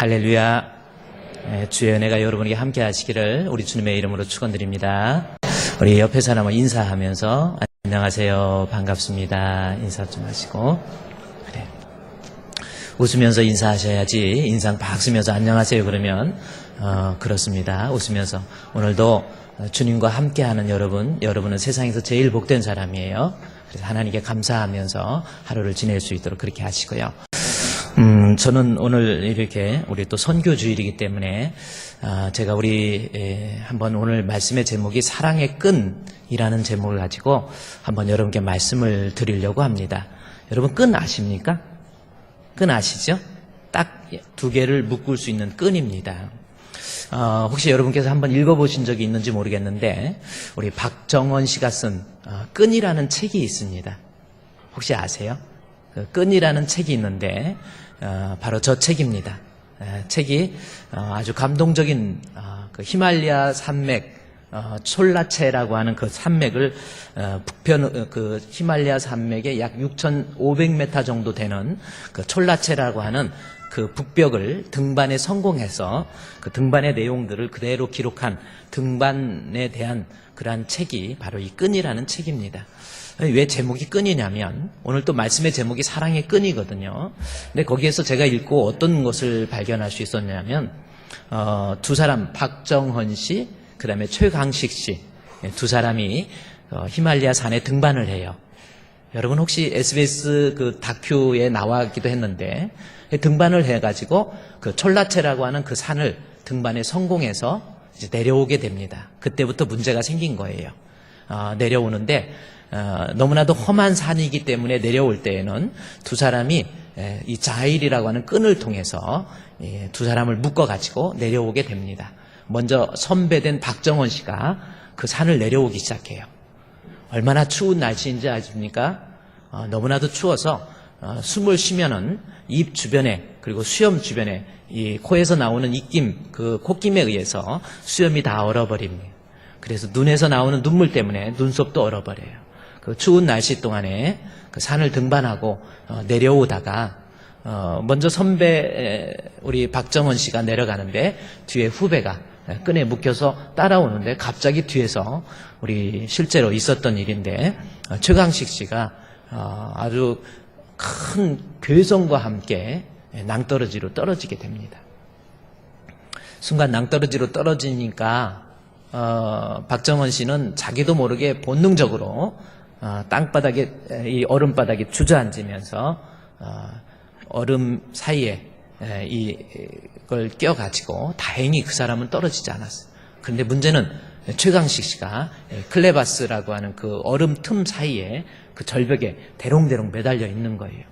할렐루야. 주의 은혜가 여러분에게 함께 하시기를 우리 주님의 이름으로 축원드립니다. 우리 옆에 사람을 인사하면서 안녕하세요, 반갑습니다 인사 좀 하시고, 그래, 웃으면서 인사하셔야지. 인상 박 쓰면서 안녕하세요 그러면 그렇습니다. 웃으면서. 오늘도 주님과 함께하는 여러분은 세상에서 제일 복된 사람이에요. 그래서 하나님께 감사하면서 하루를 지낼 수 있도록 그렇게 하시고요. 저는 오늘 이렇게 우리 또 선교주일이기 때문에 제가 한번 오늘 말씀의 제목이 사랑의 끈이라는 제목을 가지고 한번 여러분께 말씀을 드리려고 합니다. 여러분 끈 아십니까? 끈 아시죠? 딱 두 개를 묶을 수 있는 끈입니다. 혹시 여러분께서 한번 읽어보신 적이 있는지 모르겠는데 우리 박정원 씨가 쓴 끈이라는 책이 있습니다. 혹시 아세요? 그 끈이라는 책이 있는데 바로 저 책입니다. 책이 아주 감동적인 그 히말라야 산맥 촐라체라고 하는 그 산맥을 북편 그 히말라야 산맥의 약 6,500m 정도 되는 그 촐라체라고 하는 그 북벽을 등반에 성공해서 그 등반의 내용들을 그대로 기록한 등반에 대한 그러한 책이 바로 이 끈이라는 책입니다. 왜 제목이 끈이냐면 오늘 또 말씀의 제목이 사랑의 끈이거든요. 근데 거기에서 제가 읽고 어떤 것을 발견할 수 있었냐면 두 사람, 박정헌 씨, 그 다음에 최강식 씨, 두 사람이 히말라야 산에 등반을 해요. 여러분 혹시 SBS 그 다큐에 나왔기도 했는데 등반을 해가지고 그 촐라체라고 하는 그 산을 등반에 성공해서 이제 내려오게 됩니다. 그때부터 문제가 생긴 거예요. 내려오는데 너무나도 험한 산이기 때문에 내려올 때에는 두 사람이 이 자일이라고 하는 끈을 통해서 두 사람을 묶어가지고 내려오게 됩니다. 먼저 선배된 박정원 씨가 그 산을 내려오기 시작해요. 얼마나 추운 날씨인지 아십니까? 너무나도 추워서 숨을 쉬면은 입 주변에 그리고 수염 주변에 이 코에서 나오는 입김, 그 콧김에 의해서 수염이 다 얼어버립니다. 그래서 눈에서 나오는 눈물 때문에 눈썹도 얼어버려요. 그 추운 날씨 동안에 그 산을 등반하고 내려오다가 먼저 선배 우리 박정원 씨가 내려가는데 뒤에 후배가 끈에 묶여서 따라오는데 갑자기 뒤에서 우리 실제로 있었던 일인데 최강식 씨가 아주 큰 괴성과 함께 낭떠러지로 떨어지게 됩니다. 순간 낭떠러지로 떨어지니까 박정원 씨는 자기도 모르게 본능적으로 땅바닥에 이 얼음바닥에 주저앉으면서 얼음 사이에 이걸 껴가지고 다행히 그 사람은 떨어지지 않았어요. 그런데 문제는 최강식 씨가 클레바스라고 하는 그 얼음 틈 사이에 그 절벽에 대롱대롱 매달려 있는 거예요.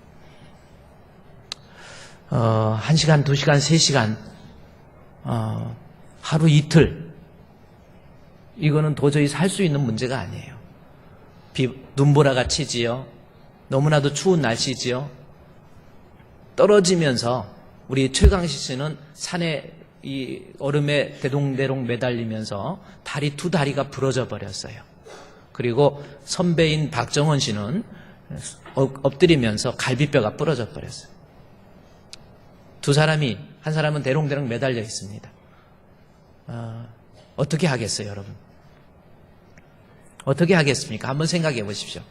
1시간, 2시간, 3시간, 하루 이틀, 이거는 도저히 살 수 있는 문제가 아니에요. 눈보라가 치지요. 너무나도 추운 날씨지요. 떨어지면서 우리 최강식 씨는 산에 이 얼음에 대롱대롱 매달리면서 두 다리가 부러져 버렸어요. 그리고 선배인 박정원 씨는 엎드리면서 갈비뼈가 부러져 버렸어요. 두 사람이, 한 사람은 대롱대롱 매달려 있습니다. 어떻게 하겠어요, 여러분? 어떻게 하겠습니까? 한번 생각해 보십시오.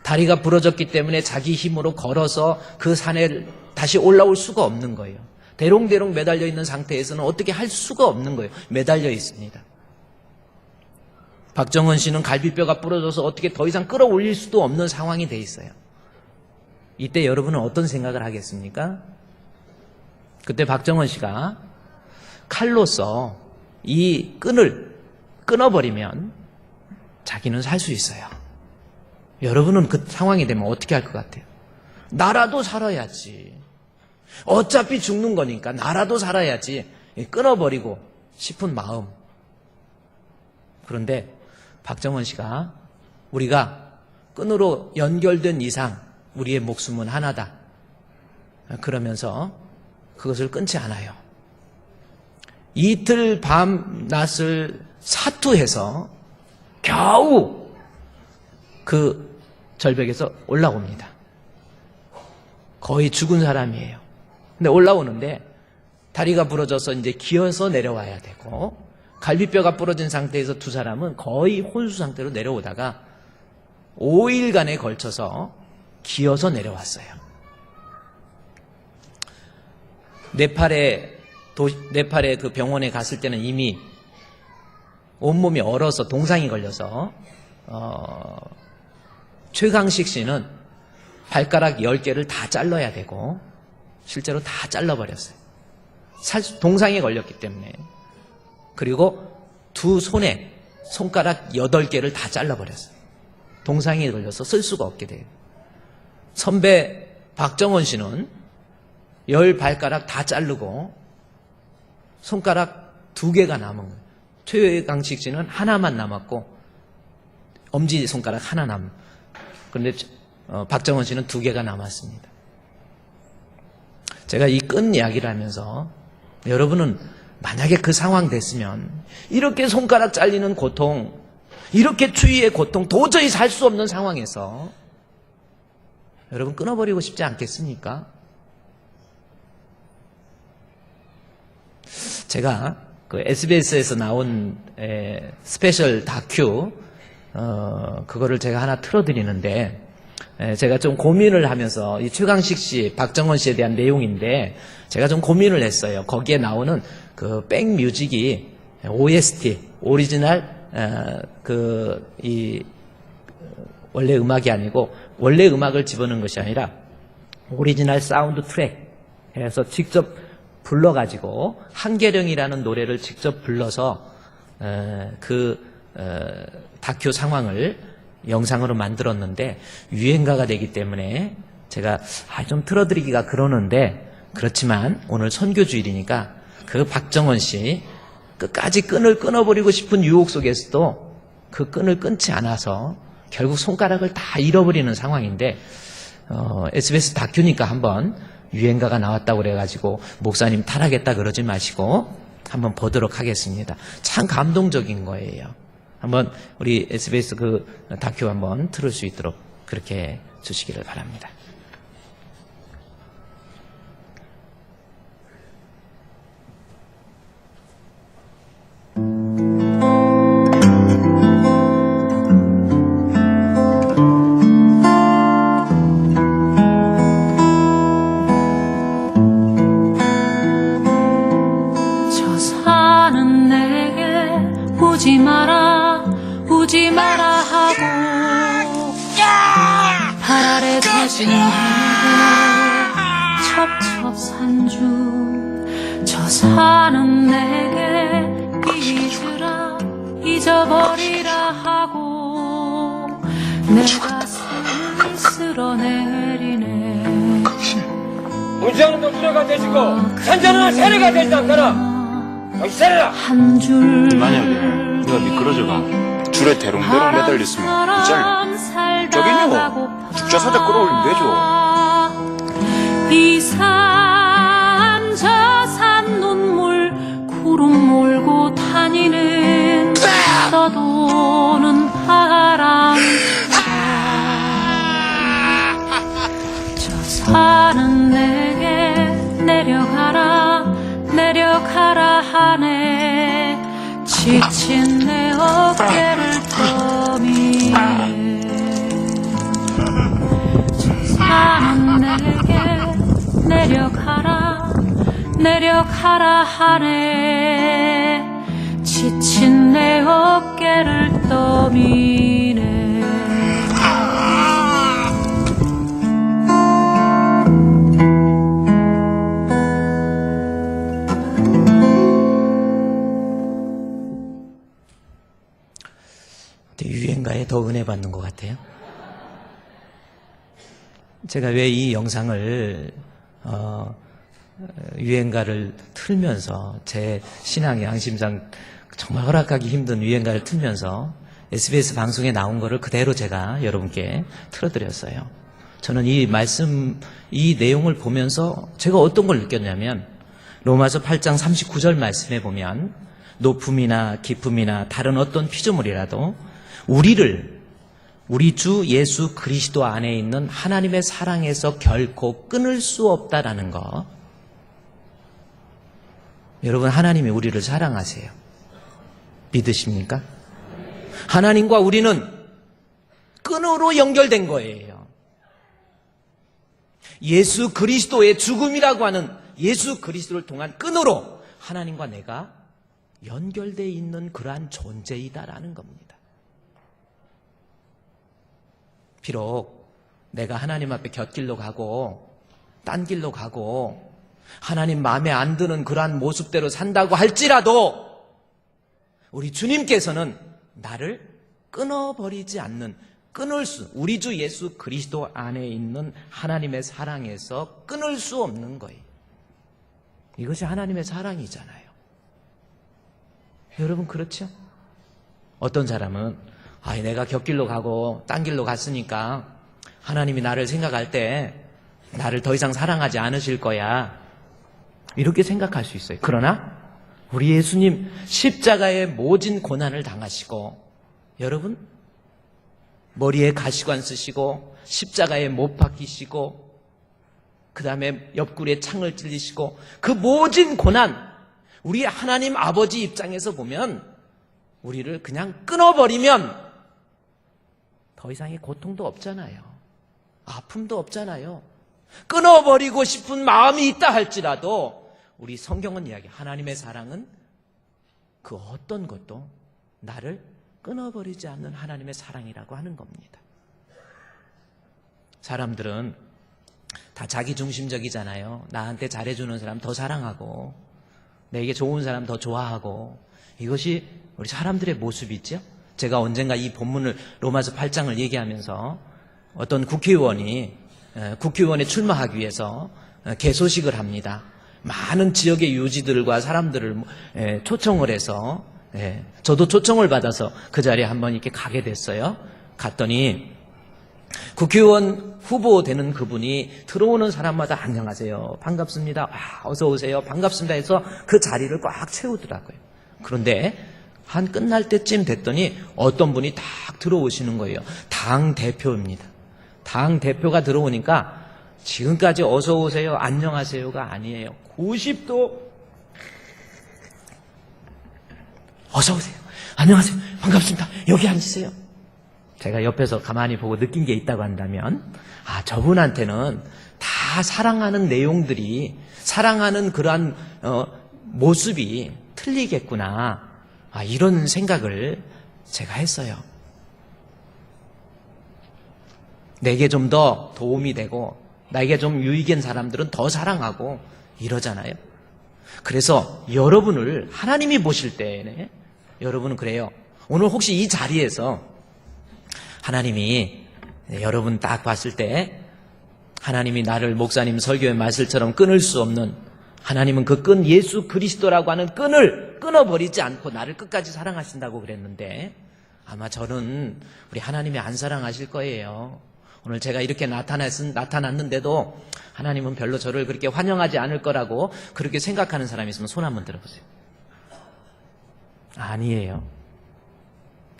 다리가 부러졌기 때문에 자기 힘으로 걸어서 그 산에 다시 올라올 수가 없는 거예요. 대롱대롱 매달려 있는 상태에서는 어떻게 할 수가 없는 거예요. 매달려 있습니다. 박정원 씨는 갈비뼈가 부러져서 어떻게 더 이상 끌어올릴 수도 없는 상황이 돼 있어요. 이때 여러분은 어떤 생각을 하겠습니까? 그때 박정원 씨가 칼로서 이 끈을 끊어버리면 자기는 살 수 있어요. 여러분은 그 상황이 되면 어떻게 할 것 같아요? 나라도 살아야지. 어차피 죽는 거니까 나라도 살아야지. 끊어버리고 싶은 마음. 그런데 박정원 씨가 우리가 끈으로 연결된 이상 우리의 목숨은 하나다. 그러면서 그것을 끊지 않아요. 이틀 밤 낮을 사투해서 겨우 그 절벽에서 올라옵니다. 거의 죽은 사람이에요. 근데 올라오는데 다리가 부러져서 이제 기어서 내려와야 되고, 갈비뼈가 부러진 상태에서 두 사람은 거의 혼수 상태로 내려오다가 5일간에 걸쳐서 기어서 내려왔어요. 네팔에 그 병원에 갔을 때는 이미 온몸이 얼어서 동상이 걸려서 최강식 씨는 발가락 10개를 다 잘라야 되고 실제로 다 잘라버렸어요. 동상에 걸렸기 때문에. 그리고 두 손에 손가락 8개를 다 잘라버렸어요. 동상에 걸려서 쓸 수가 없게 돼요. 선배 박정원 씨는 10발가락 다 자르고 손가락 2개가 남은 거예요. 최강식 씨는 하나만 남았고 엄지손가락 하나 남은. 그런데 박정원 씨는 2개가 남았습니다. 제가 이 끈 이야기를 하면서 여러분은 만약에 그 상황 됐으면 이렇게 손가락 잘리는 고통, 이렇게 추위의 고통, 도저히 살 수 없는 상황에서 여러분 끊어버리고 싶지 않겠습니까? 제가 그 SBS에서 나온 스페셜 다큐 그거를 제가 하나 틀어드리는데 제가 좀 고민을 하면서 이 최강식 씨, 박정원 씨에 대한 내용인데 제가 좀 고민을 했어요. 거기에 나오는 그 백뮤직이 OST, 오리지널 원래 음악이 아니고 원래 음악을 집어넣은 것이 아니라 오리지널 사운드 트랙 해서 직접 불러가지고 한계령이라는 노래를 직접 불러서 다큐 상황을 영상으로 만들었는데 유행가가 되기 때문에 제가 좀 틀어드리기가 그러는데 그렇지만 오늘 선교주일이니까 그 박정원 씨 끝까지 끈을 끊어버리고 싶은 유혹 속에서도 그 끈을 끊지 않아서 결국 손가락을 다 잃어버리는 상황인데 SBS 다큐니까 한번 유행가가 나왔다고 그래가지고 목사님 타락했다 그러지 마시고 한번 보도록 하겠습니다. 참 감동적인 거예요. 한번 우리 SBS 그 다큐 한번 틀을 수 있도록 그렇게 주시기를 바랍니다. 우지 마라 하고 발 아래 대신 첩첩산중 저 사는 내게 잊으라 잊어버리라 하고 내 가슴을 쓸어내리네. 무지하는 놈 수레가 되시고 산자는 세례가 되시다 하라. 정신 차려라. 한 줄 만약에 내가 미끄러져가 줄에 대롱대롱 매달렸으면 그 잘려. 저긴요 죽자사자 끌어올리면 되죠. 이 산 저 산 눈물 구름 몰고 다니는 떠도는 바람 저 산은 내게 내려가라 내려가라 하네. 지친 내 어깨를 떠미네. 저 산은 내게 내려가라 내려가라 하네. 지친 내 어깨를 떠미네. 유행가에 더 은혜 받는 것 같아요. 제가 왜 이 영상을 유행가를 틀면서 제 신앙의 양심상 정말 허락하기 힘든 유행가를 틀면서 SBS 방송에 나온 거를 그대로 제가 여러분께 틀어드렸어요. 저는 이 내용을 보면서 제가 어떤 걸 느꼈냐면 로마서 8장 39절 말씀에 보면 높음이나 깊음이나 다른 어떤 피조물이라도 우리 주 예수 그리스도 안에 있는 하나님의 사랑에서 결코 끊을 수 없다라는 거. 여러분, 하나님이 우리를 사랑하세요. 믿으십니까? 하나님과 우리는 끈으로 연결된 거예요. 예수 그리스도의 죽음이라고 하는 예수 그리스도를 통한 끈으로 하나님과 내가 연결되어 있는 그러한 존재이다라는 겁니다. 비록 내가 하나님 앞에 곁길로 가고 딴 길로 가고 하나님 마음에 안 드는 그러한 모습대로 산다고 할지라도 우리 주님께서는 나를 끊어버리지 않는, 끊을 수, 우리 주 예수 그리스도 안에 있는 하나님의 사랑에서 끊을 수 없는 거예요. 이것이 하나님의 사랑이잖아요. 여러분, 그렇죠? 어떤 사람은 내가 곁길로 가고 딴 길로 갔으니까 하나님이 나를 생각할 때 나를 더 이상 사랑하지 않으실 거야, 이렇게 생각할 수 있어요. 그러나 우리 예수님 십자가의 모진 고난을 당하시고, 여러분, 머리에 가시관 쓰시고 십자가에 못 박히시고 그 다음에 옆구리에 창을 찔리시고 그 모진 고난, 우리 하나님 아버지 입장에서 보면 우리를 그냥 끊어버리면 더 이상의 고통도 없잖아요. 아픔도 없잖아요. 끊어버리고 싶은 마음이 있다 할지라도 우리 성경은 이야기, 하나님의 사랑은 그 어떤 것도 나를 끊어버리지 않는 하나님의 사랑이라고 하는 겁니다. 사람들은 다 자기중심적이잖아요. 나한테 잘해주는 사람 더 사랑하고 내게 좋은 사람 더 좋아하고, 이것이 우리 사람들의 모습이죠. 제가 언젠가 이 본문을 로마서 8장을 얘기하면서 어떤 국회의원이 국회의원에 출마하기 위해서 개소식을 합니다. 많은 지역의 유지들과 사람들을 초청을 해서, 저도 초청을 받아서 그 자리에 한번 이렇게 가게 됐어요. 갔더니 국회의원 후보 되는 그분이 들어오는 사람마다 안녕하세요, 반갑습니다, 어서 오세요, 반갑습니다 해서 그 자리를 꽉 채우더라고요. 그런데 한 끝날 때쯤 됐더니 어떤 분이 딱 들어오시는 거예요. 당 대표입니다. 당 대표가 들어오니까 지금까지 어서 오세요, 안녕하세요가 아니에요. 90도 어서 오세요, 안녕하세요, 반갑습니다, 여기 앉으세요. 제가 옆에서 가만히 보고 느낀 게 있다고 한다면, 저분한테는 다 사랑하는 내용들이, 사랑하는 그러한 모습이 틀리겠구나, 이런 생각을 제가 했어요. 내게 좀 더 도움이 되고 나에게 좀 유익인 사람들은 더 사랑하고 이러잖아요. 그래서 여러분을 하나님이 보실 때 여러분은 그래요. 오늘 혹시 이 자리에서 하나님이 여러분 딱 봤을 때 하나님이 나를 목사님 설교의 말씀처럼 끊을 수 없는, 하나님은 그 끈, 예수 그리스도라고 하는 끈을 끊어버리지 않고 나를 끝까지 사랑하신다고 그랬는데, 아마 저는 우리 하나님이 안 사랑하실 거예요. 오늘 제가 이렇게 나타났는데도 하나님은 별로 저를 그렇게 환영하지 않을 거라고 그렇게 생각하는 사람이 있으면 손 한번 들어보세요. 아니에요.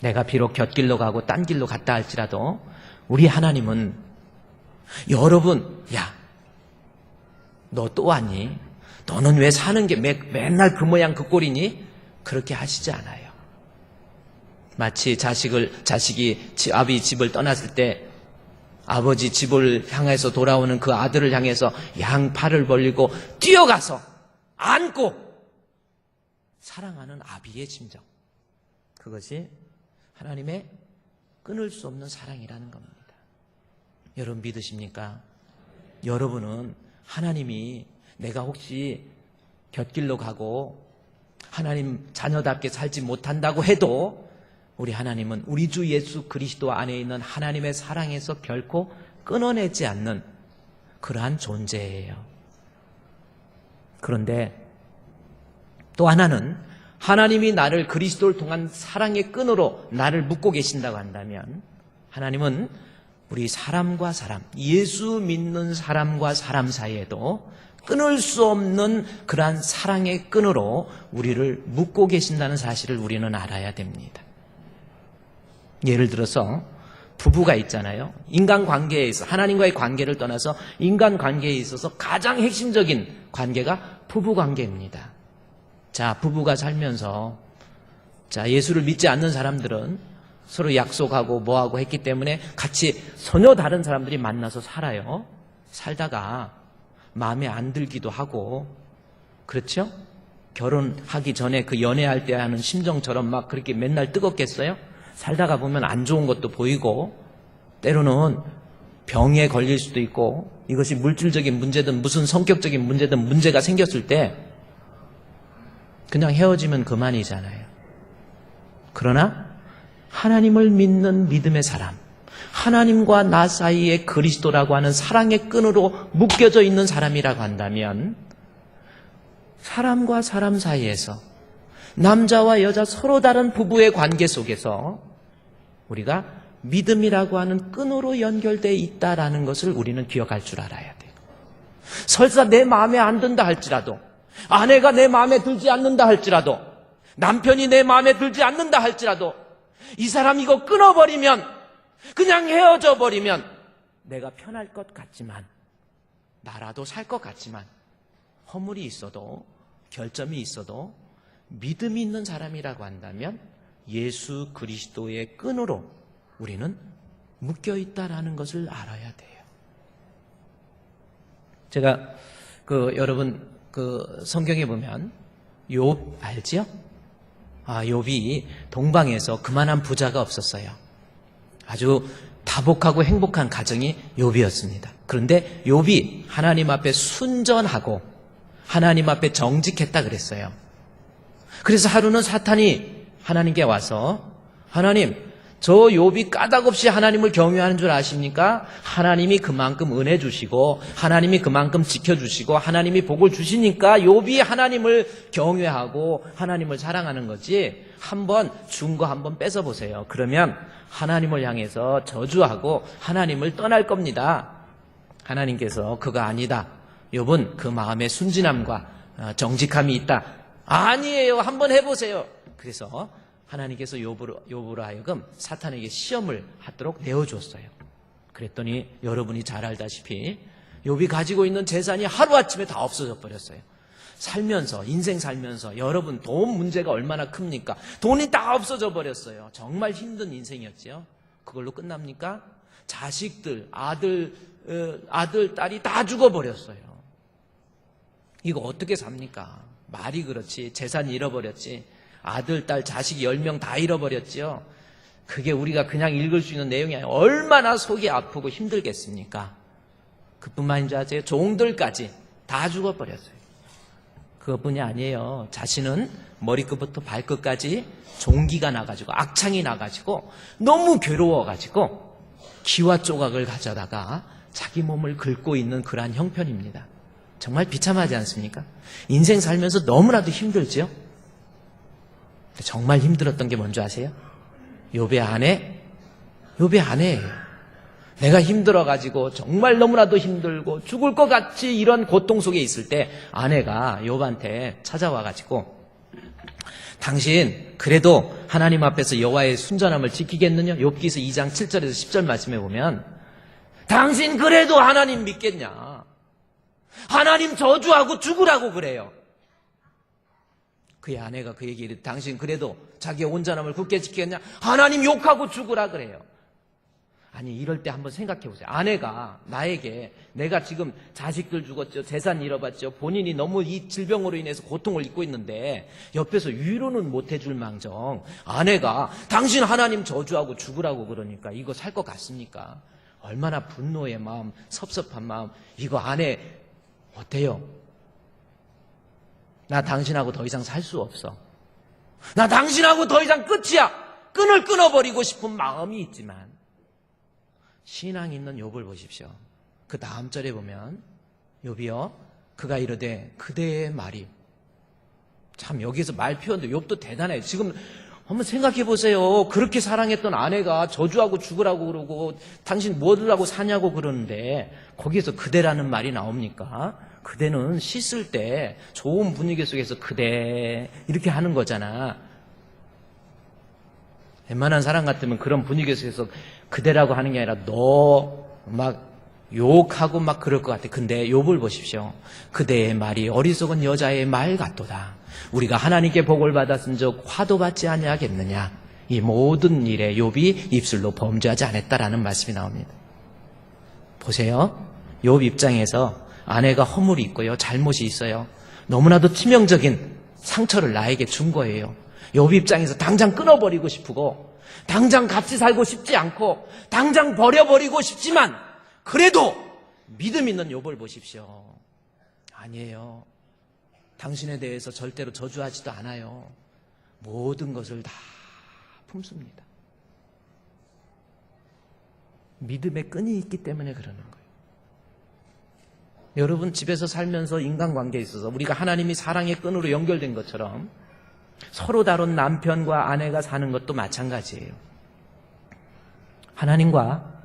내가 비록 곁길로 가고 딴 길로 갔다 할지라도 우리 하나님은, 여러분, 야, 너 또 왔니? 너는 왜 사는 게 맨날 그 모양 그 꼴이니? 그렇게 하시지 않아요. 마치 자식이 아버지 집을 떠났을 때 아버지 집을 향해서 돌아오는 그 아들을 향해서 양팔을 벌리고 뛰어가서 안고 사랑하는 아비의 심정, 그것이 하나님의 끊을 수 없는 사랑이라는 겁니다. 여러분 믿으십니까? 여러분은 하나님이, 내가 혹시 곁길로 가고 하나님 자녀답게 살지 못한다고 해도 우리 하나님은 우리 주 예수 그리스도 안에 있는 하나님의 사랑에서 결코 끊어내지 않는 그러한 존재예요. 그런데 또 하나는, 하나님이 나를 그리스도를 통한 사랑의 끈으로 나를 묶고 계신다고 한다면, 하나님은 우리 사람과 사람, 예수 믿는 사람과 사람 사이에도 끊을 수 없는 그러한 사랑의 끈으로 우리를 묶고 계신다는 사실을 우리는 알아야 됩니다. 예를 들어서 부부가 있잖아요. 인간관계에 있어, 하나님과의 관계를 떠나서 인간관계에 있어서 가장 핵심적인 관계가 부부관계입니다. 자, 부부가 살면서, 자, 예수를 믿지 않는 사람들은 서로 약속하고 뭐하고 했기 때문에 같이 전혀 다른 사람들이 만나서 살아요. 살다가 마음에 안 들기도 하고, 그렇죠? 결혼하기 전에 그 연애할 때 하는 심정처럼 막 그렇게 맨날 뜨겁겠어요? 살다가 보면 안 좋은 것도 보이고, 때로는 병에 걸릴 수도 있고, 이것이 물질적인 문제든 무슨 성격적인 문제든 문제가 생겼을 때 그냥 헤어지면 그만이잖아요. 그러나 하나님을 믿는 믿음의 사람, 하나님과 나 사이에 그리스도라고 하는 사랑의 끈으로 묶여져 있는 사람이라고 한다면, 사람과 사람 사이에서, 남자와 여자 서로 다른 부부의 관계 속에서 우리가 믿음이라고 하는 끈으로 연결되어 있다라는 것을 우리는 기억할 줄 알아야 돼요. 설사 내 마음에 안 든다 할지라도, 아내가 내 마음에 들지 않는다 할지라도, 남편이 내 마음에 들지 않는다 할지라도, 이 사람 이거 끊어버리면, 그냥 헤어져 버리면 내가 편할 것 같지만, 나라도 살 것 같지만, 허물이 있어도, 결점이 있어도 믿음이 있는 사람이라고 한다면 예수 그리스도의 끈으로 우리는 묶여있다라는 것을 알아야 돼요. 제가 여러분 성경에 보면 욥 알지요? 욥이 동방에서 그만한 부자가 없었어요. 아주 다복하고 행복한 가정이 욥이었습니다. 그런데 욥이 하나님 앞에 순전하고 하나님 앞에 정직했다 그랬어요. 그래서 하루는 사탄이 하나님께 와서, 하나님, 저 욥이 까닭없이 하나님을 경외하는 줄 아십니까? 하나님이 그만큼 은혜 주시고 하나님이 그만큼 지켜주시고 하나님이 복을 주시니까 욥이 하나님을 경외하고 하나님을 사랑하는 거지, 한번 준 거 한번 뺏어보세요. 그러면 하나님을 향해서 저주하고 하나님을 떠날 겁니다. 하나님께서 그거 아니다, 욥은 그 마음에 순진함과 정직함이 있다. 아니에요, 한번 해보세요. 그래서 하나님께서 욥으로 하여금 사탄에게 시험을 하도록 내어주었어요. 그랬더니 여러분이 잘 알다시피 욥이 가지고 있는 재산이 하루아침에 다 없어져 버렸어요. 인생 살면서 여러분 돈 문제가 얼마나 큽니까? 돈이 다 없어져 버렸어요. 정말 힘든 인생이었죠. 그걸로 끝납니까? 자식들, 아들, 딸이 다 죽어버렸어요. 이거 어떻게 삽니까? 말이 그렇지, 재산이 잃어버렸지, 아들, 딸, 자식 10명 다 잃어버렸지요. 그게 우리가 그냥 읽을 수 있는 내용이 아니에요. 얼마나 속이 아프고 힘들겠습니까? 그뿐만인 줄 아세요? 종들까지 다 죽어버렸어요. 그것뿐이 아니에요. 자신은 머리끝부터 발끝까지 종기가 나가지고 악창이 나가지고 너무 괴로워가지고 기와 조각을 가져다가 자기 몸을 긁고 있는 그러한 형편입니다. 정말 비참하지 않습니까? 인생 살면서 너무나도 힘들죠? 정말 힘들었던 게 뭔지 아세요? 욥의 아내예요. 내가 힘들어가지고 정말 너무나도 힘들고 죽을 것 같이 이런 고통 속에 있을 때 아내가 욥한테 찾아와가지고, 당신 그래도 하나님 앞에서 여호와의 순전함을 지키겠느냐? 욥기서 2장 7절에서 10절 말씀에 보면, 당신 그래도 하나님 믿겠냐? 하나님 저주하고 죽으라고 그래요. 그의 아내가 그 얘기를, 당신 그래도 자기의 온전함을 굳게 지키겠냐? 하나님 욕하고 죽으라 그래요. 아니, 이럴 때 한번 생각해 보세요. 아내가 나에게, 내가 지금 자식들 죽었죠, 재산 잃어봤죠, 본인이 너무 이 질병으로 인해서 고통을 입고 있는데 옆에서 위로는 못 해줄 망정, 아내가 당신 하나님 저주하고 죽으라고 그러니까 이거 살 것 같습니까? 얼마나 분노의 마음, 섭섭한 마음. 이거 아내 어때요? 나 당신하고 더 이상 살 수 없어. 나 당신하고 더 이상 끝이야. 끈을 끊어버리고 싶은 마음이 있지만, 신앙 있는 욥을 보십시오. 그 다음 절에 보면, 욥이여 그가 이르되 그대의 말이, 참 여기서 말 표현도 욥도 대단해요. 지금 한번 생각해 보세요. 그렇게 사랑했던 아내가 저주하고 죽으라고 그러고 당신 뭐하려고 사냐고 그러는데 거기에서 그대라는 말이 나옵니까? 그대는 씻을 때 좋은 분위기 속에서 그대 이렇게 하는 거잖아. 웬만한 사람 같으면 그런 분위기 속에서 그대라고 하는 게 아니라 너 막 욕하고 막 그럴 것 같아. 근데 욥을 보십시오. 그대의 말이 어리석은 여자의 말 같도다. 우리가 하나님께 복을 받았은즉 화도 받지 아니하겠느냐. 이 모든 일에 욥이 입술로 범죄하지 않았다라는 말씀이 나옵니다. 보세요. 욥 입장에서 아내가 허물이 있고요, 잘못이 있어요. 너무나도 치명적인 상처를 나에게 준 거예요. 욥 입장에서 당장 끊어버리고 싶고, 당장 같이 살고 싶지 않고, 당장 버려버리고 싶지만, 그래도 믿음 있는 욥을 보십시오. 아니에요. 당신에 대해서 절대로 저주하지도 않아요. 모든 것을 다 품습니다. 믿음의 끈이 있기 때문에 그러는 거예요. 여러분, 집에서 살면서 인간관계에 있어서 우리가 하나님이 사랑의 끈으로 연결된 것처럼 서로 다른 남편과 아내가 사는 것도 마찬가지예요. 하나님과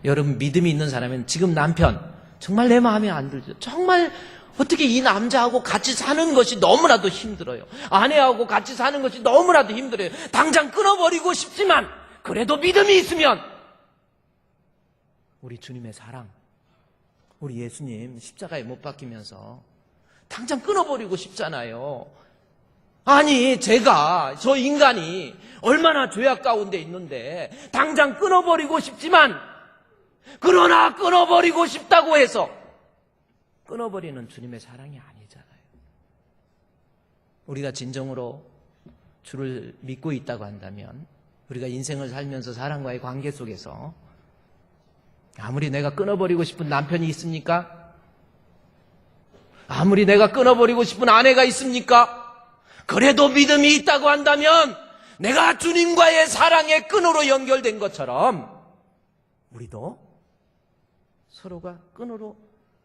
여러분 믿음이 있는 사람은 지금 남편 정말 내 마음에 안 들죠. 정말 어떻게 이 남자하고 같이 사는 것이 너무나도 힘들어요. 아내하고 같이 사는 것이 너무나도 힘들어요. 당장 끊어버리고 싶지만 그래도 믿음이 있으면 우리 주님의 사랑, 우리 예수님 십자가에 못 박히면서 당장 끊어버리고 싶잖아요. 아니, 저 인간이 얼마나 죄악 가운데 있는데 당장 끊어버리고 싶지만, 그러나 끊어버리고 싶다고 해서 끊어버리는 주님의 사랑이 아니잖아요. 우리가 진정으로 주를 믿고 있다고 한다면 우리가 인생을 살면서 사람과의 관계 속에서 아무리 내가 끊어버리고 싶은 남편이 있습니까? 아무리 내가 끊어버리고 싶은 아내가 있습니까? 그래도 믿음이 있다고 한다면 내가 주님과의 사랑의 끈으로 연결된 것처럼 우리도 서로가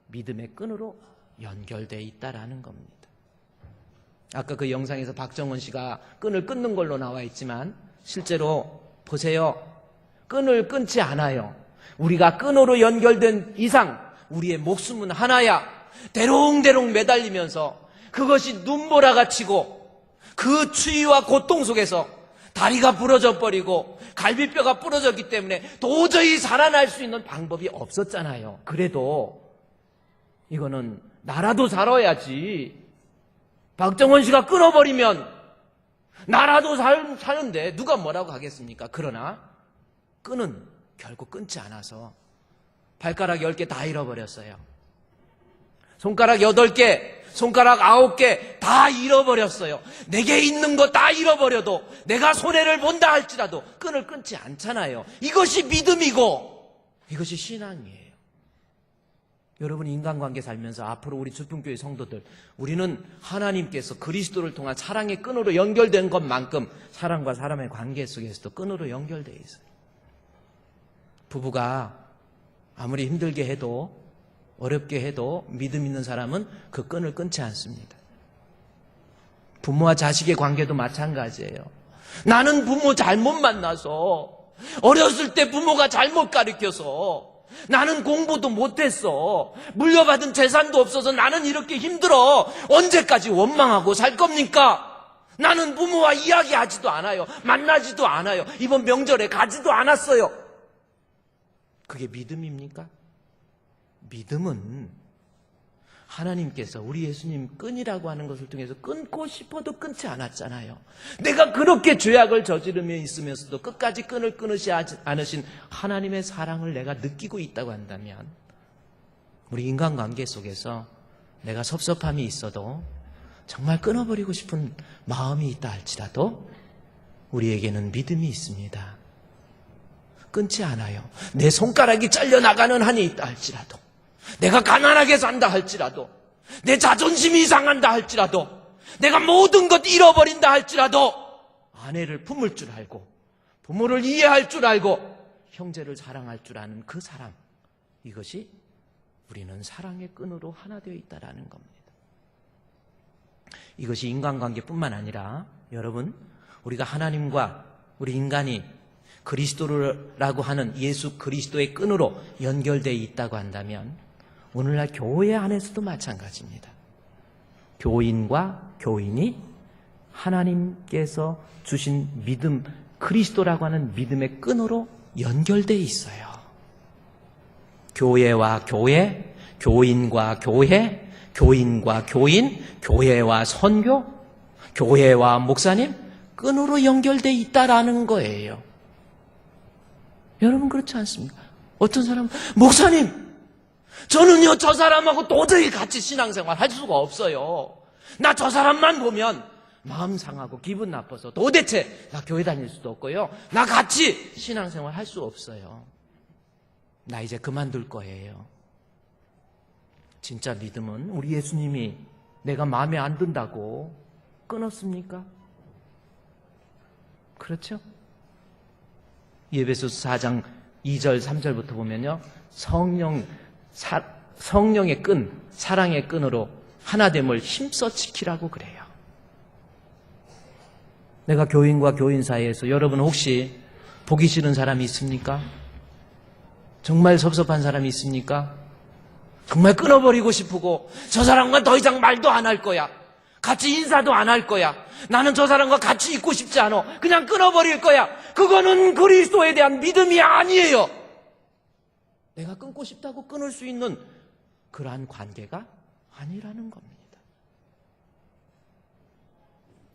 믿음의 끈으로 연결되어 있다라는 겁니다. 아까 그 영상에서 박정원 씨가 끈을 끊는 걸로 나와 있지만 실제로 보세요. 끈을 끊지 않아요. 우리가 끈으로 연결된 이상 우리의 목숨은 하나야. 대롱대롱 매달리면서 그것이 눈보라가 치고 그 추위와 고통 속에서 다리가 부러져 버리고 갈비뼈가 부러졌기 때문에 도저히 살아날 수 있는 방법이 없었잖아요. 그래도 이거는 나라도 살아야지. 박정원 씨가 끊어버리면 나라도 사는데 누가 뭐라고 하겠습니까? 그러나 끈은 결국 끊지 않아서 발가락 10개 다 잃어버렸어요. 손가락 8개, 손가락 9개 다 잃어버렸어요. 내게 있는 거 다 잃어버려도 내가 손해를 본다 할지라도 끈을 끊지 않잖아요. 이것이 믿음이고 이것이 신앙이에요. 여러분, 인간관계 살면서 앞으로 우리 주품교회 성도들, 우리는 하나님께서 그리스도를 통한 사랑의 끈으로 연결된 것만큼 사람과 사람의 관계 속에서도 끈으로 연결되어 있어요. 부부가 아무리 힘들게 해도 어렵게 해도 믿음 있는 사람은 그 끈을 끊지 않습니다. 부모와 자식의 관계도 마찬가지예요. 나는 부모 잘못 만나서, 어렸을 때 부모가 잘못 가르쳐서, 나는 공부도 못했어, 물려받은 재산도 없어서 나는 이렇게 힘들어, 언제까지 원망하고 살 겁니까? 나는 부모와 이야기하지도 않아요. 만나지도 않아요. 이번 명절에 가지도 않았어요. 그게 믿음입니까? 믿음은 하나님께서 우리 예수님 끈이라고 하는 것을 통해서 끊고 싶어도 끊지 않았잖아요. 내가 그렇게 죄악을 저지르며 있으면서도 끝까지 끈을 끊으시 않으신 하나님의 사랑을 내가 느끼고 있다고 한다면 우리 인간관계 속에서 내가 섭섭함이 있어도 정말 끊어버리고 싶은 마음이 있다 할지라도 우리에게는 믿음이 있습니다. 끊지 않아요. 내 손가락이 잘려나가는 한이 있다 할지라도, 내가 가난하게 산다 할지라도, 내 자존심이 상한다 할지라도, 내가 모든 것 잃어버린다 할지라도 아내를 품을 줄 알고 부모를 이해할 줄 알고 형제를 사랑할 줄 아는 그 사랑, 이것이 우리는 사랑의 끈으로 하나 되어 있다라는 겁니다. 이것이 인간관계뿐만 아니라 여러분, 우리가 하나님과 우리 인간이 그리스도라고 하는 예수 그리스도의 끈으로 연결되어 있다고 한다면 오늘날 교회 안에서도 마찬가지입니다. 교인과 교인이 하나님께서 주신 믿음, 그리스도라고 하는 믿음의 끈으로 연결되어 있어요. 교회와 교회, 교인과 교회, 교인과 교인, 교회와 선교, 교회와 목사님 끈으로 연결돼 있다라는 거예요. 여러분 그렇지 않습니까? 어떤 사람은 목사님 저는요 저 사람하고 도저히 같이 신앙생활 할 수가 없어요. 나 저 사람만 보면 마음 상하고 기분 나빠서 도대체 나 교회 다닐 수도 없고요. 나 같이 신앙생활 할 수 없어요. 나 이제 그만둘 거예요. 진짜 믿음은 우리 예수님이 내가 마음에 안 든다고 끊었습니까? 그렇죠? 에베소서 4장 2절 3절부터 보면요. 성령의 끈, 사랑의 끈으로 하나됨을 힘써 지키라고 그래요. 내가 교인과 교인 사이에서 여러분 혹시 보기 싫은 사람이 있습니까? 정말 섭섭한 사람이 있습니까? 정말 끊어버리고 싶고 저 사람과 더 이상 말도 안 할 거야. 같이 인사도 안 할 거야. 나는 저 사람과 같이 있고 싶지 않아. 그냥 끊어버릴 거야. 그거는 그리스도에 대한 믿음이 아니에요. 내가 끊고 싶다고 끊을 수 있는 그러한 관계가 아니라는 겁니다.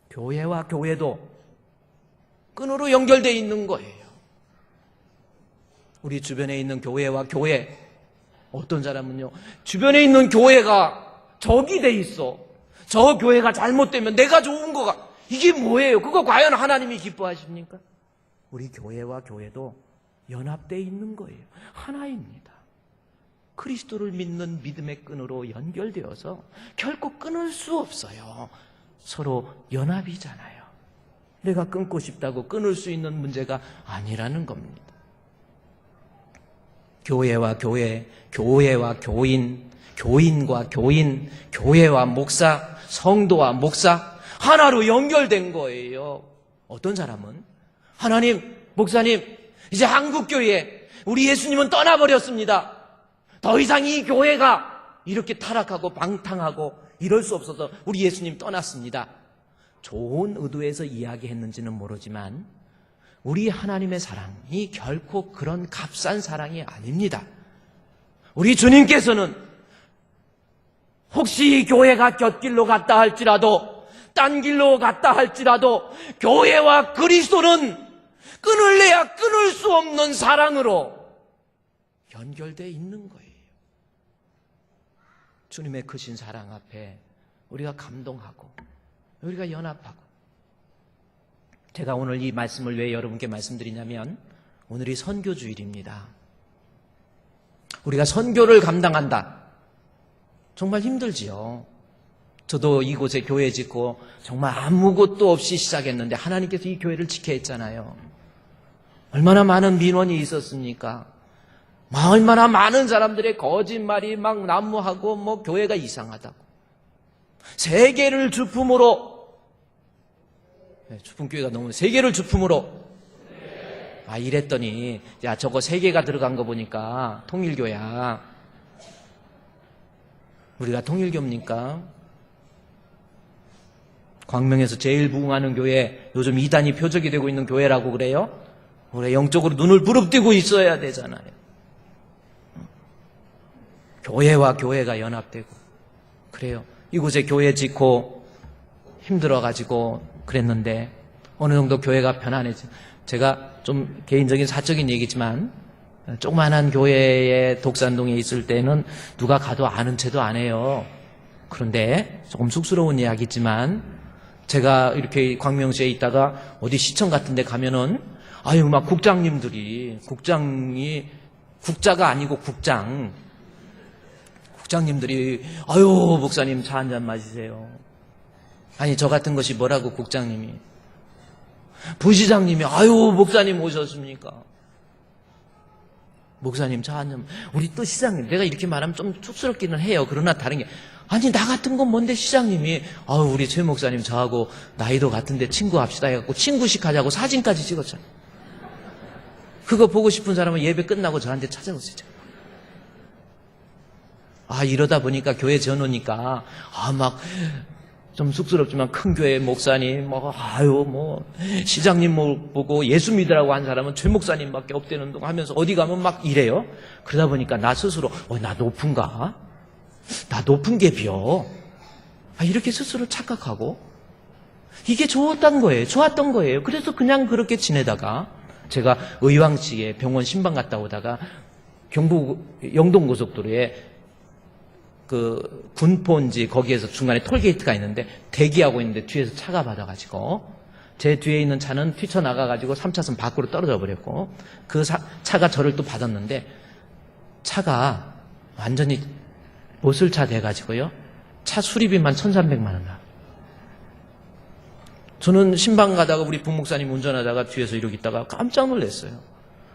교회와 교회도 끈으로 연결되어 있는 거예요. 우리 주변에 있는 교회와 교회, 어떤 사람은요 주변에 있는 교회가 적이 돼 있어. 저 교회가 잘못되면 내가 좋은 거가 이게 뭐예요? 그거 과연 하나님이 기뻐하십니까? 우리 교회와 교회도 연합되어 있는 거예요. 하나입니다. 그리스도를 믿는 믿음의 끈으로 연결되어서 결코 끊을 수 없어요. 서로 연합이잖아요. 내가 끊고 싶다고 끊을 수 있는 문제가 아니라는 겁니다. 교회와 교회, 교회와 교인, 교인과 교인, 교회와 목사, 성도와 목사 하나로 연결된 거예요. 어떤 사람은 하나님, 목사님, 이제 한국교회 우리 예수님은 떠나버렸습니다. 더 이상 이 교회가 이렇게 타락하고 방탕하고 이럴 수 없어서 우리 예수님 떠났습니다. 좋은 의도에서 이야기했는지는 모르지만 우리 하나님의 사랑이 결코 그런 값싼 사랑이 아닙니다. 우리 주님께서는 혹시 교회가 곁길로 갔다 할지라도 딴 길로 갔다 할지라도 교회와 그리스도는 끊을래야 끊을 수 없는 사랑으로 연결되어 있는 거예요. 주님의 크신 사랑 앞에 우리가 감동하고 우리가 연합하고. 제가 오늘 이 말씀을 왜 여러분께 말씀드리냐면 오늘이 선교주일입니다. 우리가 선교를 감당한다. 정말 힘들지요. 저도 이곳에 교회 짓고 정말 아무것도 없이 시작했는데 하나님께서 이 교회를 지켜 했잖아요. 얼마나 많은 민원이 있었습니까? 얼마나 많은 사람들의 거짓말이 막 난무하고 뭐 교회가 이상하다고. 세계를 주품으로, 주품교회가 너무 세계를 주품으로 이랬더니 야 저거 세계가 들어간 거 보니까 통일교야. 우리가 통일교입니까? 광명에서 제일 부흥하는 교회, 요즘 이단이 표적이 되고 있는 교회라고 그래요? 우리가 영적으로 눈을 부릅뜨고 있어야 되잖아요. 교회와 교회가 연합되고 그래요. 이곳에 교회 짓고 힘들어가지고 그랬는데 어느 정도 교회가 편안해져. 제가 좀 개인적인 사적인 얘기지만 조그만한 교회에 독산동에 있을 때는 누가 가도 아는 체도 안 해요. 그런데 조금 쑥스러운 이야기지만 제가 이렇게 광명시에 있다가 어디 시청 같은 데 가면은 막 국장님들이 국자가 아니고 국장님들이 목사님 차 한잔 마시세요. 아니 저 같은 것이 뭐라고 국장님이. 부시장님이 목사님 오셨습니까? 목사님 차 한잔. 우리 또 시장님, 내가 이렇게 말하면 좀 쑥스럽기는 해요. 그러나 다른 게 아니 나 같은 건 뭔데 시장님이 우리 최 목사님 저하고 나이도 같은데 친구합시다 해갖고 친구식 하자고 사진까지 찍었잖아. 그거 보고 싶은 사람은 예배 끝나고 저한테 찾아오세요. 이러다 보니까 교회 전오니까 막 좀 쑥스럽지만 큰 교회 목사님 시장님 보고 예수 믿으라고 한 사람은 최 목사님밖에 없다는 동 하면서 어디 가면 막 이래요. 그러다 보니까 나 스스로 나 높은가? 나 높은 게 비어. 이렇게 스스로 착각하고 이게 좋았던 거예요. 그래서 그냥 그렇게 지내다가 제가 의왕시에 병원 신방 갔다 오다가 경북 영동고속도로에 그 군포인지 거기에서 중간에 톨게이트가 있는데 대기하고 있는데 뒤에서 차가 받아가지고 제 뒤에 있는 차는 뛰쳐나가가지고 3차선 밖으로 떨어져 버렸고 그 차가 저를 또 받았는데 차가 완전히 못쓸 차 돼가지고요. 차 수리비만 1,300만 원 나. 저는 신방 가다가 우리 부목사님 운전하다가 뒤에서 이러고 있다가 깜짝 놀랐어요.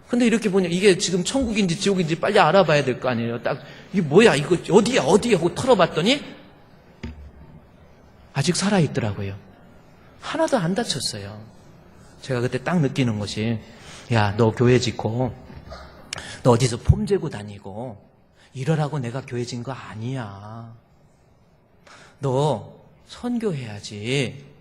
근데 이렇게 보니 이게 지금 천국인지 지옥인지 빨리 알아봐야 될 거 아니에요. 딱 이게 뭐야 이거 어디야 하고 털어봤더니 아직 살아있더라고요. 하나도 안 다쳤어요. 제가 그때 딱 느끼는 것이 야, 너 교회 짓고 너 어디서 폼 재고 다니고 이러라고 내가 교회 진 거 아니야. 너 선교해야지.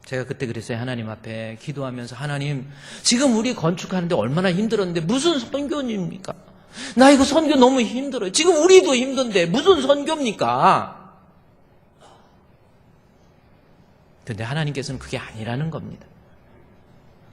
제가 그때 그랬어요. 하나님 앞에 기도하면서 하나님 지금 우리 건축하는데 얼마나 힘들었는데 무슨 선교입니까? 나 이거 선교 너무 힘들어요. 지금 우리도 힘든데 무슨 선교입니까? 근데 하나님께서는 그게 아니라는 겁니다.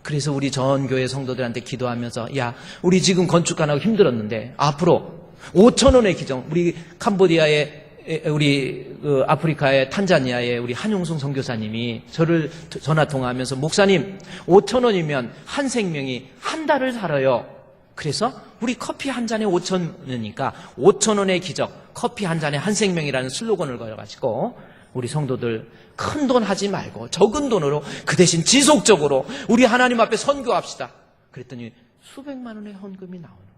그래서 우리 전 교회 성도들한테 기도하면서 야 우리 지금 건축하느라고 힘들었는데 앞으로 5,000원의 기정 우리 캄보디아의 우리 아프리카의 탄자니아의 우리 한용승 선교사님이 저를 전화 통화하면서 목사님 5,000원이면 한 생명이 한 달을 살아요. 그래서 우리 커피 한 잔에 5,000원이니까 5,000원의 기적 커피 한 잔에 한 생명이라는 슬로건을 걸어가지고 우리 성도들 큰 돈 하지 말고 적은 돈으로 그 대신 지속적으로 우리 하나님 앞에 선교합시다. 그랬더니 수백만 원의 헌금이 나오는 거예요.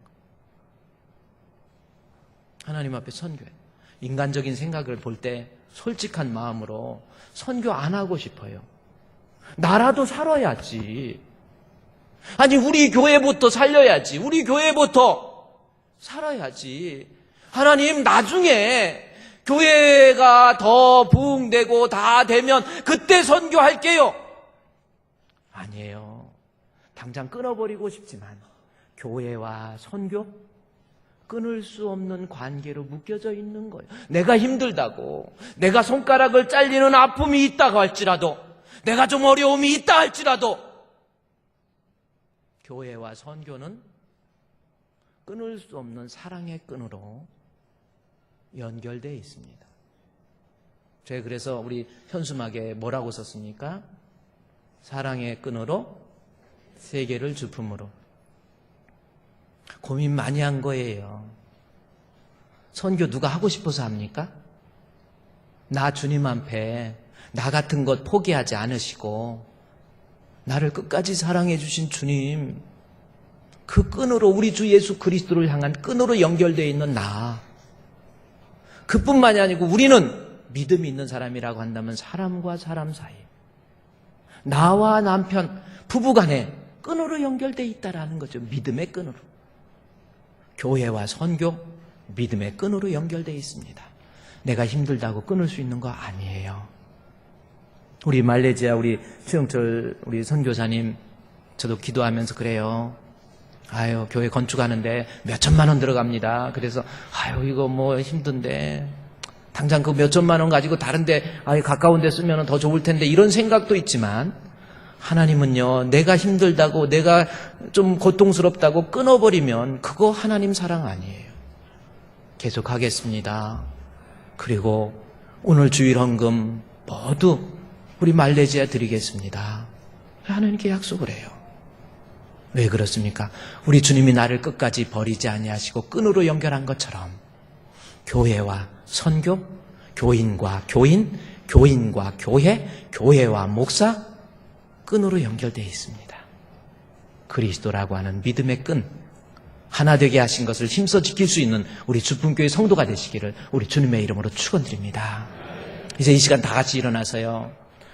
하나님 앞에 선교해. 인간적인 생각을 볼 때 솔직한 마음으로 선교 안 하고 싶어요. 나라도 살아야지. 아니 우리 교회부터 살려야지. 우리 교회부터 살아야지. 하나님 나중에 교회가 더 부흥되고 다 되면 그때 선교할게요. 아니에요. 당장 끊어버리고 싶지만 교회와 선교 끊을 수 없는 관계로 묶여져 있는 거예요. 내가 힘들다고, 내가 손가락을 잘리는 아픔이 있다고 할지라도, 내가 좀 어려움이 있다 할지라도 교회와 선교는 끊을 수 없는 사랑의 끈으로 연결되어 있습니다. 제가 그래서 우리 현수막에 뭐라고 썼습니까? 사랑의 끈으로 세계를 주품으로. 고민 많이 한 거예요. 선교 누가 하고 싶어서 합니까? 나 주님 앞에 나 같은 것 포기하지 않으시고 나를 끝까지 사랑해 주신 주님, 그 끈으로 우리 주 예수 그리스도를 향한 끈으로 연결되어 있는 나, 그뿐만이 아니고 우리는 믿음이 있는 사람이라고 한다면 사람과 사람 사이, 나와 남편, 부부간에 끈으로 연결되어 있다라는 거죠. 믿음의 끈으로. 교회와 선교, 믿음의 끈으로 연결되어 있습니다. 내가 힘들다고 끊을 수 있는 거 아니에요. 우리 말레이시아 우리 최영철 우리 선교사님, 저도 기도하면서 그래요. 아유, 교회 건축하는데 몇 천만 원 들어갑니다. 그래서 아유, 이거 뭐 힘든데 당장 그 몇 천만 원 가지고 다른데 가까운 데 쓰면 더 좋을 텐데 이런 생각도 있지만, 하나님은요, 내가 힘들다고 내가 좀 고통스럽다고 끊어버리면 그거 하나님 사랑 아니에요. 계속 하겠습니다. 그리고 오늘 주일 헌금 모두 우리 말레이시아 드리겠습니다. 하나님께 약속을 해요. 왜 그렇습니까? 우리 주님이 나를 끝까지 버리지 아니하시고 끈으로 연결한 것처럼 교회와 선교, 교인과 교인, 교인과 교회, 교회와 목사, 끈으로 연결되어 있습니다. 그리스도라고 하는 믿음의 끈, 하나 되게 하신 것을 힘써 지킬 수 있는 우리 주품교회 성도가 되시기를 우리 주님의 이름으로 축원드립니다. 이제 이 시간 다 같이 일어나서요,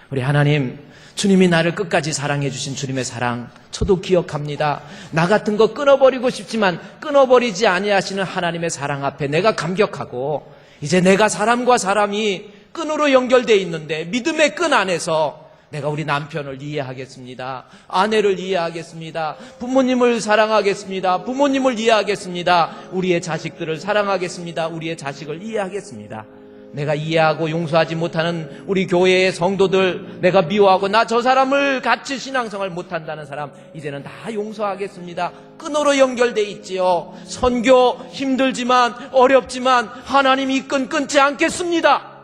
우리 하나님, 주님이 나를 끝까지 사랑해 주신 주님의 사랑 저도 기억합니다. 나 같은 거 끊어버리고 싶지만 끊어버리지 아니하시는 하나님의 사랑 앞에 내가 감격하고, 이제 내가 사람과 사람이 끈으로 연결되어 있는데 믿음의 끈 안에서 내가 우리 남편을 이해하겠습니다. 아내를 이해하겠습니다. 부모님을 사랑하겠습니다. 부모님을 이해하겠습니다. 우리의 자식들을 사랑하겠습니다. 우리의 자식을 이해하겠습니다. 내가 이해하고 용서하지 못하는 우리 교회의 성도들, 내가 미워하고 나 저 사람을 같이 신앙생활 못한다는 사람 이제는 다 용서하겠습니다. 끈으로 연결돼 있지요. 선교 힘들지만 어렵지만 하나님이 끈 끊지 않겠습니다.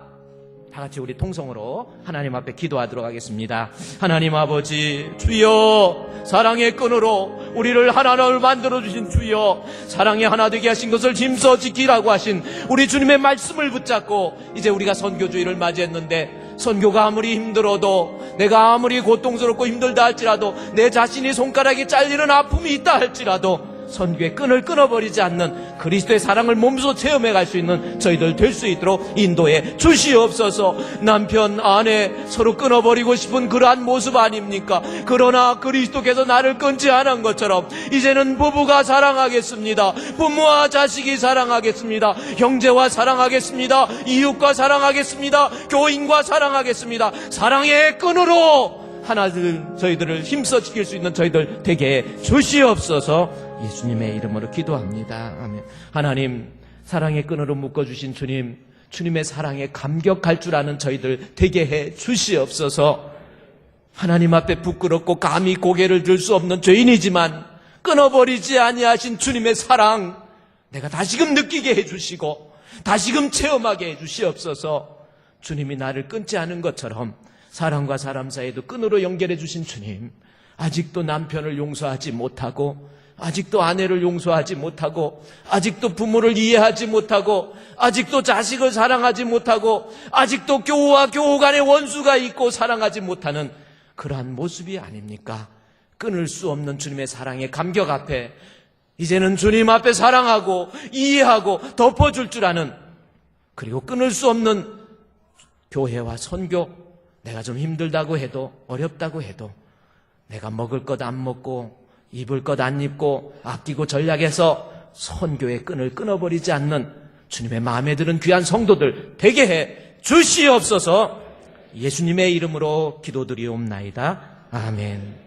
다 같이 우리 통성으로 하나님 앞에 기도하도록 하겠습니다. 하나님 아버지, 주여, 사랑의 끈으로 우리를 하나를 만들어주신 주여, 사랑의 하나 되게 하신 것을 힘써 지키라고 하신 우리 주님의 말씀을 붙잡고 이제 우리가 선교주의를 맞이했는데, 선교가 아무리 힘들어도, 내가 아무리 고통스럽고 힘들다 할지라도, 내 자신이 손가락이 잘리는 아픔이 있다 할지라도 선교의 끈을 끊어버리지 않는 그리스도의 사랑을 몸소 체험해 갈 수 있는 저희들 될 수 있도록 인도해 주시옵소서. 남편, 아내 서로 끊어버리고 싶은 그러한 모습 아닙니까? 그러나 그리스도께서 나를 끊지 않은 것처럼 이제는 부부가 사랑하겠습니다. 부모와 자식이 사랑하겠습니다. 형제와 사랑하겠습니다. 이웃과 사랑하겠습니다. 교인과 사랑하겠습니다. 사랑의 끈으로 하나들 저희들을 힘써 지킬 수 있는 저희들 되게 해 주시옵소서. 예수님의 이름으로 기도합니다. 아멘. 하나님, 사랑의 끈으로 묶어주신 주님, 주님의 사랑에 감격할 줄 아는 저희들 되게 해 주시옵소서. 하나님 앞에 부끄럽고 감히 고개를 들 수 없는 죄인이지만 끊어버리지 아니하신 주님의 사랑, 내가 다시금 느끼게 해주시고 다시금 체험하게 해주시옵소서. 주님이 나를 끊지 않은 것처럼 사람과 사람 사이에도 끈으로 연결해 주신 주님, 아직도 남편을 용서하지 못하고, 아직도 아내를 용서하지 못하고, 아직도 부모를 이해하지 못하고, 아직도 자식을 사랑하지 못하고, 아직도 교우와 교우 간의 원수가 있고 사랑하지 못하는 그러한 모습이 아닙니까? 끊을 수 없는 주님의 사랑의 감격 앞에 이제는 주님 앞에 사랑하고 이해하고 덮어줄 줄 아는, 그리고 끊을 수 없는 교회와 선교, 내가 좀 힘들다고 해도, 어렵다고 해도, 내가 먹을 것 안 먹고 입을 것 안 입고 아끼고 전략해서 선교의 끈을 끊어버리지 않는 주님의 마음에 드는 귀한 성도들 되게 해 주시옵소서. 예수님의 이름으로 기도드리옵나이다. 아멘.